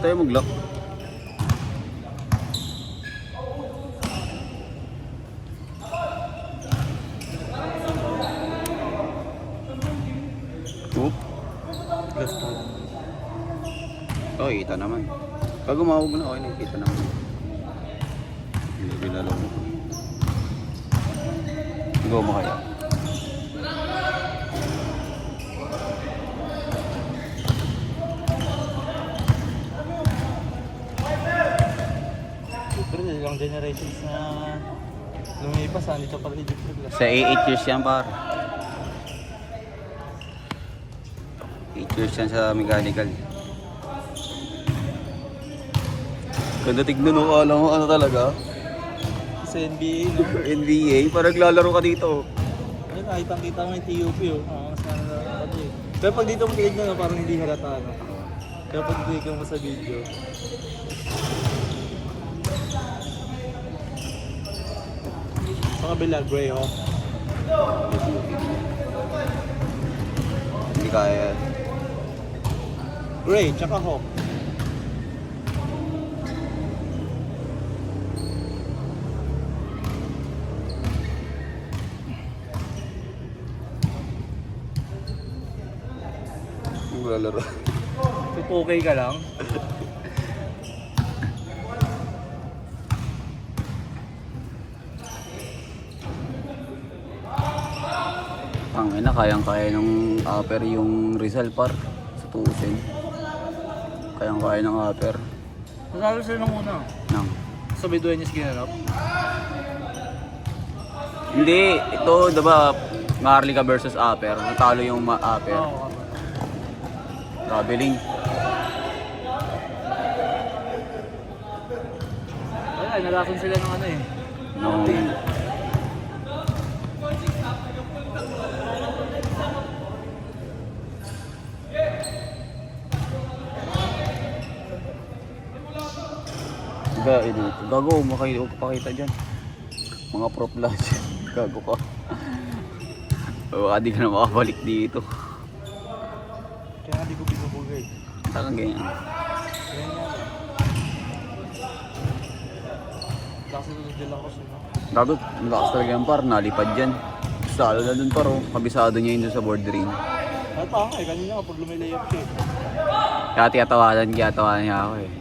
tayo mag-lock. Oop. Oh, kita naman. Pag umawag mo na, okay, nakikita naman. Hindi binalaw mo. Go mo kaya. Pero ilang generations na lumipas, dito pa rin dito. Sa 8 years yan, par. 8 years yan sa mechanical. Ganda tignan mo, alam mo ano talaga? Sa NBA, no? NBA, parang naglalaro ka dito. Ayun, nakitang-kita mo yung TUP, oh. Sana na pati. Pero pag dito mo tinignan, no, parang hindi halata, no? Pero pag tinignan mo sa video. Sa kabila, gray, oh. Hindi kaya. Gray, tsaka hawk. Naglalaro. Okay ka lang. Ang ina, kayang-kaya ng upper yung Rizal, par. Sa tuusin. Kayang-kaya ng upper. Nasalo sila nung una. Nang. Sa Bedueñas ginanap. Hindi, ito, diba, Marlica versus upper. Natalo yung upper. Oo. Traveling. Wala, nalason sila ng ano eh. No. Diba, dito. Gago, makapakita dyan. Mga prop lang dyan. Gago ka. Baka di ka na makabalik dito. Kaya nga di ko binubugay. Talagang ganyan. Kaya nga. Kasi tulad nila ako siya. Gago, lakas talaga yan, par. Nalipad dyan. Salo na dun, par. Oh. Kabisado niya yun dun sa board ring. Ay, tama eh. Kanina kapag lumilayap siya eh. Kaya tiyatawanan niya ako eh.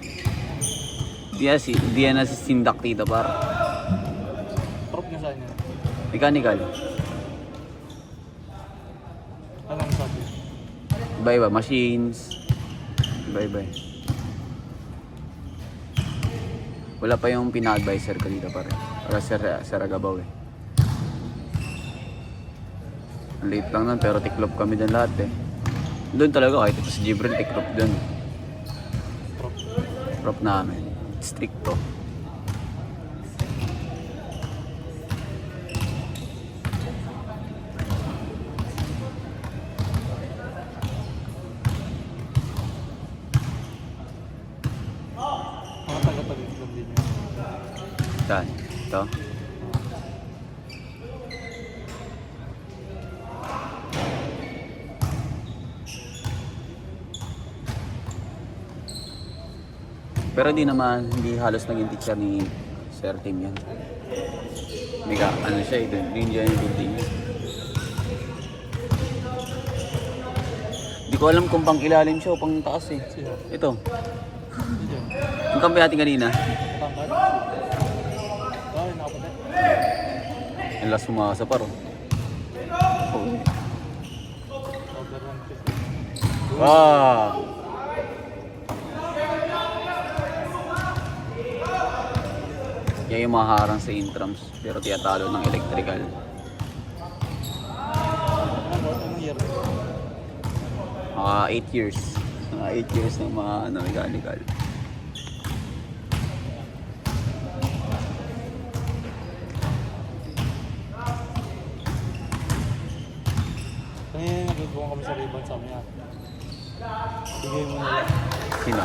Di yan na si Sindak dito, par. Prop na saan yun? Mechanical. Anong sabi? Iba-iba. Machines. Iba-iba. Wala pa yung pina-advisor ko dito, par. Para sa Ragabaw eh. Ang late lang nun, pero tiklop kami dun lahat eh. Doon talaga, kahit ito si Jibril, tiklop dun. Prop. Prop namin. Stricto. Mga taga-taga-taga din yun. Saan? Ito? Pero hindi halos naging teacher ni Sir Tim yan. Mega, ano siya eh, ninja yung building niya. Hindi ko alam kung pang ilalim siya o pang taas eh. Sino? Ito, Hindi dyan. yung kampi natin kanina, Tangkad? Ay, nakapunta. yung last sumasa pa ro. Oh. Over 150. Wow! Yan yung maharang sa intrams, pero tiyatalo ng electrical. Anong year? Mga 8 years. Mga 8 years ng mga mechanical. Kanina nag-ibong kami sa ribbon sa amin. Bigay mo na lang. Sino?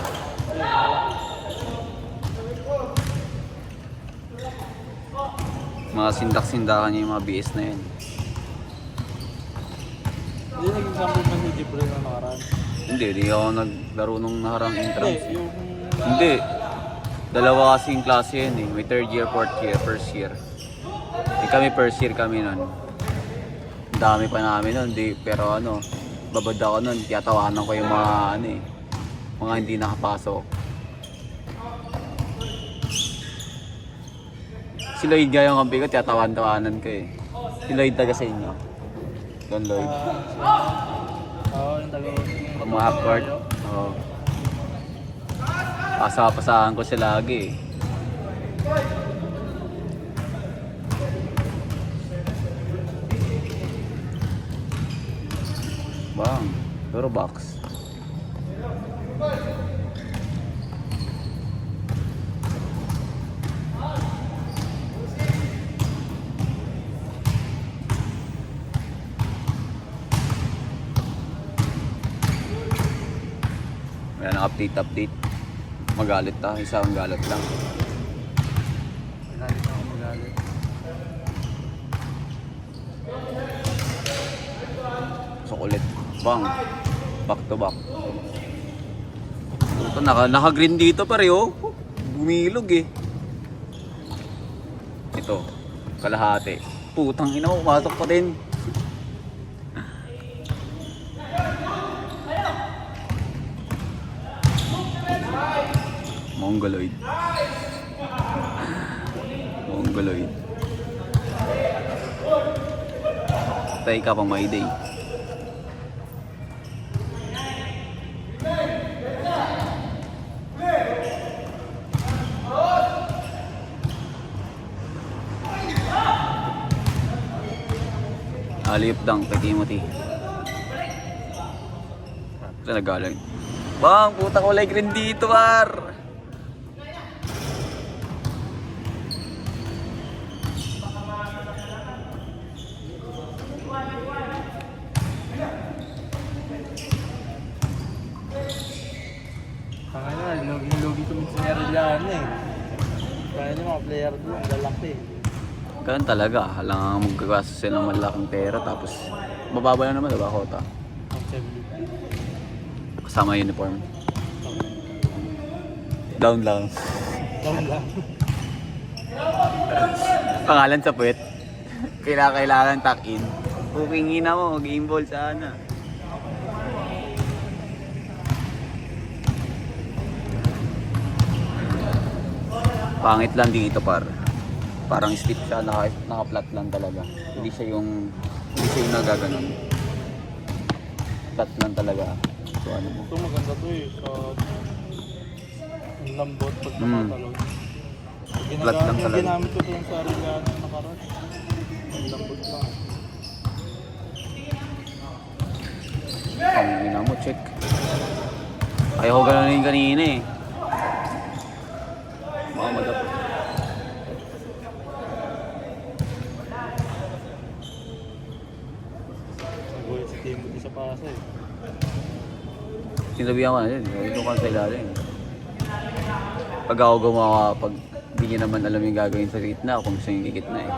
Mga sindak-sindakan niya yung mga BS na yun. Hindi naging sample man si Jibril na nakaraan. Hindi ako naglaro nung naharang Hindi, entrance. yung Hindi. Dalawa kasing klase yan eh. May third year, fourth year, first year. Eh kami first year kami nun. Ang dami pa namin nun. Di, pero ano, babad ako nun. Tiyatawanan ko yung mga ano eh. Mga hindi nakapasok. Si Lloyd nga yung kampi ko, tiyatawan-tawanan ko eh. Si Lloyd taga sa inyo. Don Lloyd. Oo, yung taga. Mga half-court. Oo. Pasahan ko sila lagi eh. Bang, pero box. Ayan, update. Magalit ta, isang galit lang. Magalit ako, magalit. So ulit. Bang. Back to back. Ito, naka-green dito pare oh. Bumilog eh. Ito. Kalahati. Putang ina mo, pumasok pa din. Mongoloid. Mongoloid. Tay ka pang may day. Aliyop dang kay Timothy. Talaga lang. Bang, puta kulay green dito, par. Tangay na, nilugi ko minsan ni Arellano eh. Kaya niya mga player doon, lalaki. Ganun talaga. Halang magkagasto sila ng malaking pera tapos mababa na naman, diba, kota? Kasama uniform. Down lang. Down lang. Pangalan sa puwet. Kailangan tuck-in. Pukingin na mo, game ball sana. Pangit lang dito par. Parang stiff siya, naka-flat lang talaga. Hindi siya yung nagaganon. Flat lang talaga. So ano mo. Ito maganda to eh. So, ang lambot pag tumatalon. Flat lang talaga. Ginamit ko doon sa Arellano na nakaraan. Ang lambot lang. Ang ina mo, check. Ayaw ko gano'n yung kanina eh. Baka madapot. Nagulit si Timothy sa pasa eh. Sinabihan ko na yun. Ito ka sa ilalim. Pag ako gumawa, pag hindi niya naman alam yung gagawin sa gitna, kung gusto yung gitna eh.